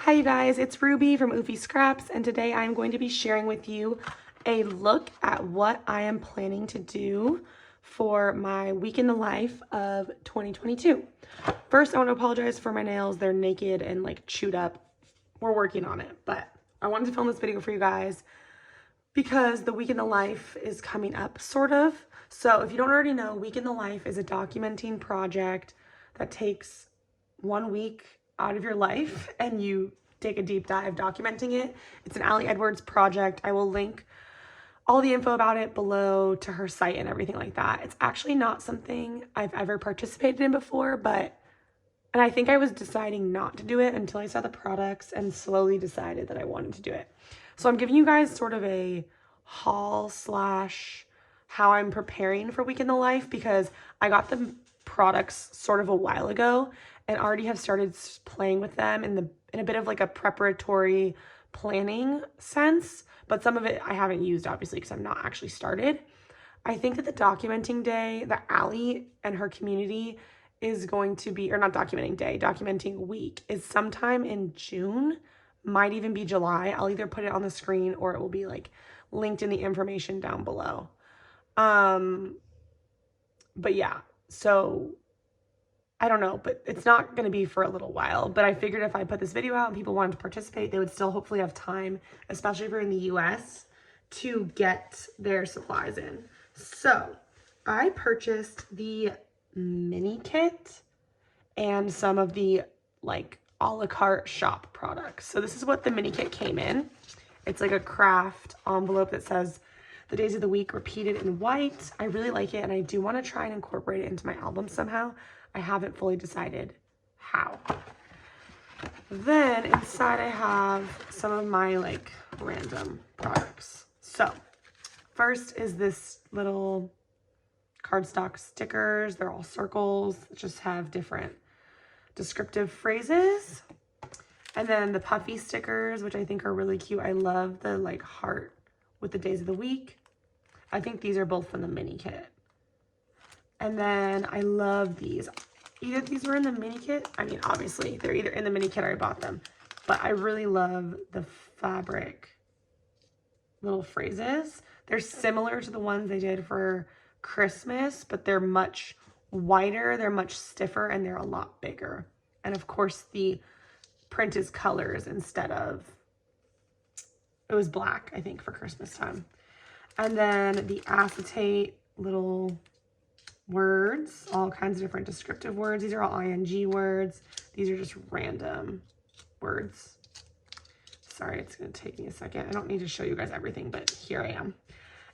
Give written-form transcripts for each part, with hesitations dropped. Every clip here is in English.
Hi you guys, it's Ruby from Oofy Scraps, and today I'm going to be sharing with you a look at what I am planning to do for my week in the life of 2022. First, I want to apologize for my nails. They're naked and like chewed up. We're working on it, but I wanted to film this video for you guys because the week in the life is coming up, sort of. So if you don't already know, Week in the Life is a documenting project that takes 1 week out of your life and you take a deep dive documenting it. It's an Allie Edwards project. I will link all the info about it below to her site and everything like that. It's actually not something I've ever participated in before, and I think I was deciding not to do it until I saw the products and slowly decided that I wanted to do it. So I'm giving you guys sort of a haul slash how I'm preparing for Week in the Life, because I got the products sort of a while ago and already have started playing with them in a bit of like a preparatory planning sense, but some of it I haven't used obviously because I'm not actually started. I think that the documenting day that Allie and her community is going to be, or not documenting day, documenting week is sometime in June, might even be July. I'll either put it on the screen or it will be like linked in the information down below. But yeah, so I don't know, but it's not going to be for a little while. But I figured if I put this video out and people wanted to participate, they would still hopefully have time, especially if you're in the US, to get their supplies in. So I purchased the mini kit and some of the like a la carte shop products. So this is what the mini kit came in. It's like a craft envelope that says the days of the week repeated in white. I really like it, and I do want to try and incorporate it into my album somehow. I haven't fully decided how. Then inside I have some of my like random products. So first is this little cardstock stickers. They're all circles, just have different descriptive phrases. And then the puffy stickers, which I think are really cute. I love the like heart with the days of the week. I think these are both from the mini kit. And then I love these. Either these were in the mini kit. I mean, obviously they're either in the mini kit or I bought them, but I really love the fabric little phrases. They're similar to the ones they did for Christmas, but they're much wider, they're much stiffer, and they're a lot bigger. And of course the print is colors instead of, it was black, I think, for Christmas time. And then the acetate little words, all kinds of different descriptive words. These are all ing words. These are just random words. Sorry, it's going to take me a second. I don't need to show you guys everything, but here I am.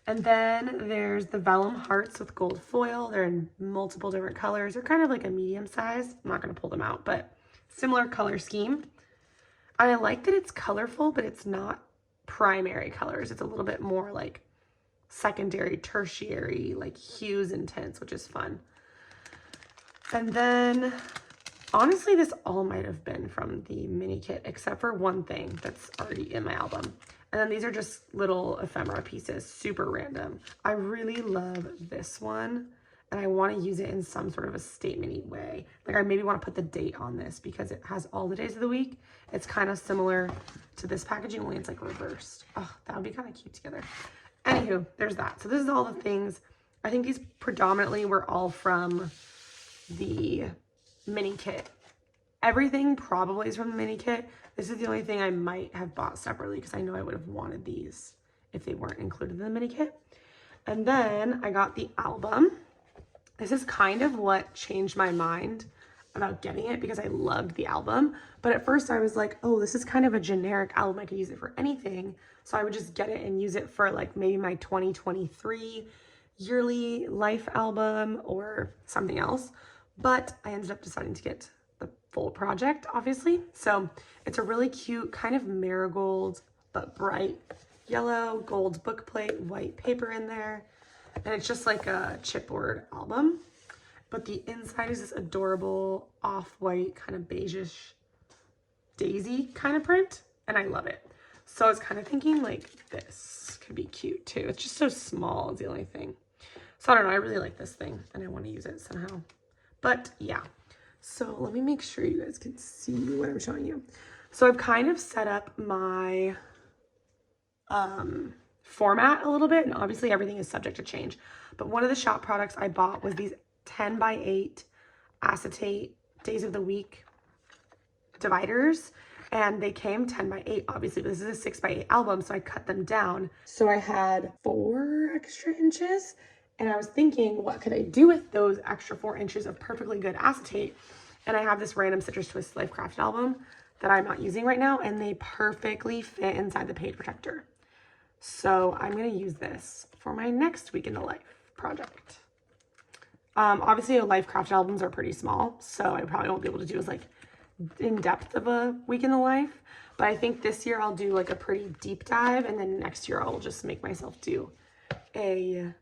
And then there's the vellum hearts with gold foil. They're in multiple different colors. They're kind of like a medium size. I'm not going to pull them out, but similar color scheme. And I like that it's colorful, but it's not primary colors. It's a little bit more like secondary, tertiary, like hues and tints, which is fun. And then honestly, this all might have been from the mini kit, except for one thing that's already in my album. And then these are just little ephemera pieces, super random. I really love this one, and I want to use it in some sort of a statement-y way. Like I maybe want to put the date on this because it has all the days of the week. It's kind of similar to this packaging, only it's like reversed. Oh, that would be kind of cute together. Anywho, there's that. So this is all the things. I think these predominantly were all from the mini kit. Everything probably is from the mini kit. This is the only thing I might have bought separately because I know I would have wanted these if they weren't included in the mini kit. And then I got the album. This is kind of what changed my mind about getting it because I loved the album. But at first I was like, oh, this is kind of a generic album. I could use it for anything. So I would just get it and use it for like maybe my 2023 yearly life album or something else. But I ended up deciding to get the full project, obviously. So it's a really cute kind of marigold, but bright yellow, gold book plate, white paper in there. And it's just like a chipboard album. But the inside is this adorable off-white kind of beigeish daisy kind of print. And I love it. So I was kind of thinking like this could be cute too. It's just so small is the only thing. So I don't know, I really like this thing and I want to use it somehow. But yeah, so let me make sure you guys can see what I'm showing you. So I've kind of set up my format a little bit, and obviously everything is subject to change. But one of the shop products I bought was these 10x8 acetate days of the week dividers, and they came 10x8 obviously, but this is a 6x8 album, so I cut them down. So I had 4 extra inches, and I was thinking, what could I do with those extra 4 inches of perfectly good acetate? And I have this random Citrus Twist Life Craft album that I'm not using right now, and they perfectly fit inside the page protector. So I'm going to use this for my next Week in the Life project. Obviously, Life Craft albums are pretty small, so I probably won't be able to do as like in depth of a Week in the Life. But I think this year I'll do like a pretty deep dive, and then next year I'll just make myself do a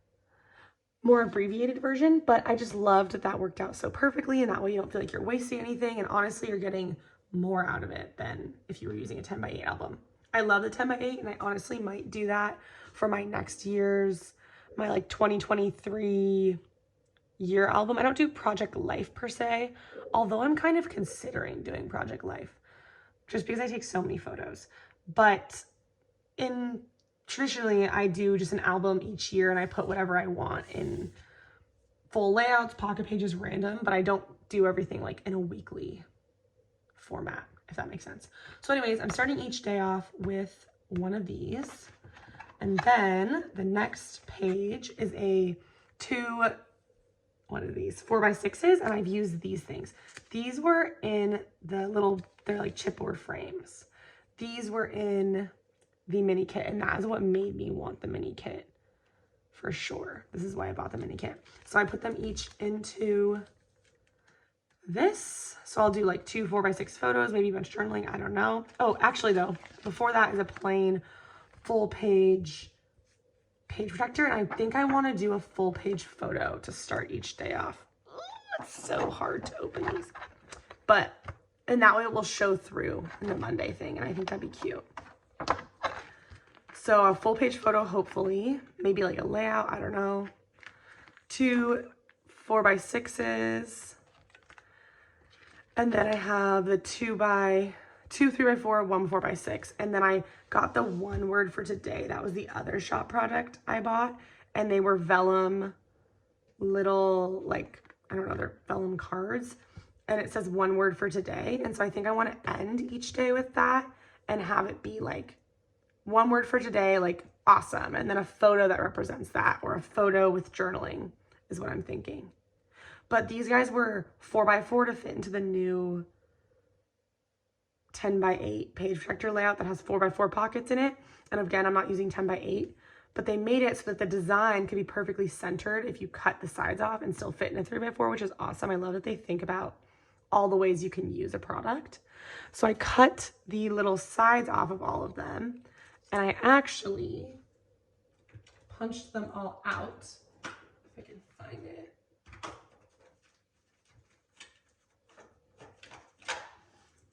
more abbreviated version. But I just loved that that worked out so perfectly, and that way you don't feel like you're wasting anything, and honestly you're getting more out of it than if you were using a 10x8 album. I love the 10x8, and I honestly might do that for my next year's, my like 2023 year album. I don't do Project Life per se, although I'm kind of considering doing Project Life just because I take so many photos. But traditionally I do just an album each year, and I put whatever I want in full layouts, pocket pages, random, but I don't do everything like in a weekly format, if that makes sense. So anyways, I'm starting each day off with one of these, and then the next page is a 4x6s, and I've used these things. These were in the little, they're like chipboard frames. These were in the mini kit, and that is what made me want the mini kit for sure. This is why I bought the mini kit. So I put them each into this. So I'll do like 2 4x6 photos, maybe a bunch of journaling, I don't know. Oh, actually though, before that is a plain full page protector, and I think I want to do a full page photo to start each day off. Ooh, it's so hard to open these, and that way it will show through in the Monday thing, and I think that'd be cute. So a full page photo, hopefully, maybe like a layout, I don't know. 2 4x6s. And then I have the 2 3x4, 1 4x6. And then I got the one word for today. That was the other shop product I bought. And they were vellum little, like, I don't know, they're vellum cards. And it says one word for today. And so I think I want to end each day with that and have it be like one word for today, like awesome. And then a photo that represents that, or a photo with journaling is what I'm thinking. But these guys were 4x4 to fit into the new 10x8 page protector layout that has 4x4 pockets in it. And again, I'm not using 10x8, but they made it so that the design could be perfectly centered if you cut the sides off and still fit in a 3x4, which is awesome. I love that they think about all the ways you can use a product. So I cut the little sides off of all of them, and I actually punched them all out. If I can find it.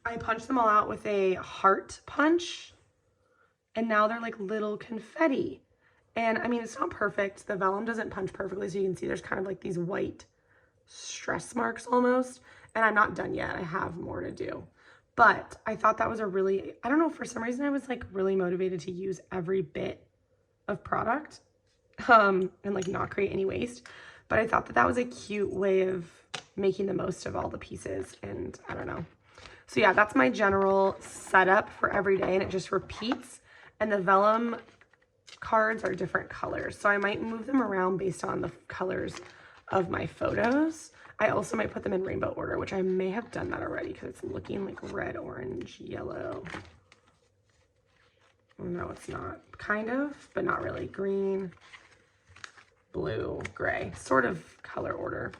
I punched them all out with a heart punch, and now they're like little confetti. And I mean, it's not perfect. The vellum doesn't punch perfectly, so you can see there's kind of like these white stress marks almost. And I'm not done yet. I have more to do. But I thought that was a really, I don't know, for some reason I was like really motivated to use every bit of product and like not create any waste. But I thought that that was a cute way of making the most of all the pieces, and I don't know. So yeah, that's my general setup for every day, and it just repeats. And the vellum cards are different colors, so I might move them around based on the colors of my photos. I also might put them in rainbow order, which I may have done that already because it's looking like red, orange, yellow. No, it's not. Kind of, but not really. Green, blue, gray, sort of color order.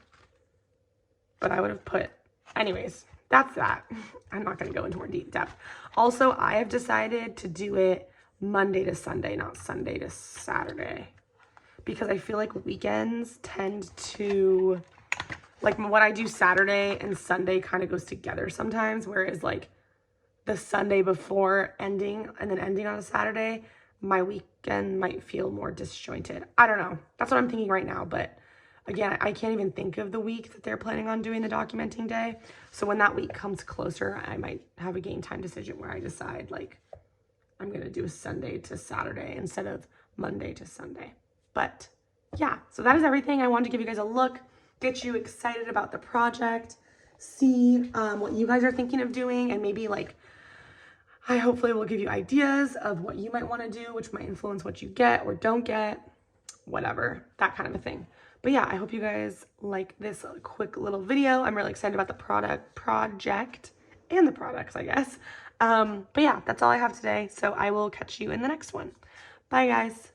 But I would have put, anyways, that's that. I'm not going to go into more deep depth. Also, I have decided to do it Monday to Sunday, not Sunday to Saturday, because I feel like weekends tend to, like what I do Saturday and Sunday kind of goes together sometimes, whereas like the Sunday before ending and then ending on a Saturday, my weekend might feel more disjointed. I don't know. That's what I'm thinking right now, but Again, I can't even think of the week that they're planning on doing the documenting day. So when that week comes closer, I might have a game time decision where I decide like I'm going to do a Sunday to Saturday instead of Monday to Sunday. But yeah, so that is everything. I wanted to give you guys a look, get you excited about the project, see what you guys are thinking of doing, and maybe like I hopefully will give you ideas of what you might want to do, which might influence what you get or don't get, whatever, that kind of a thing. But yeah, I hope you guys like this quick little video. I'm really excited about the project and the products, I guess. But yeah, that's all I have today. So I will catch you in the next one. Bye, guys.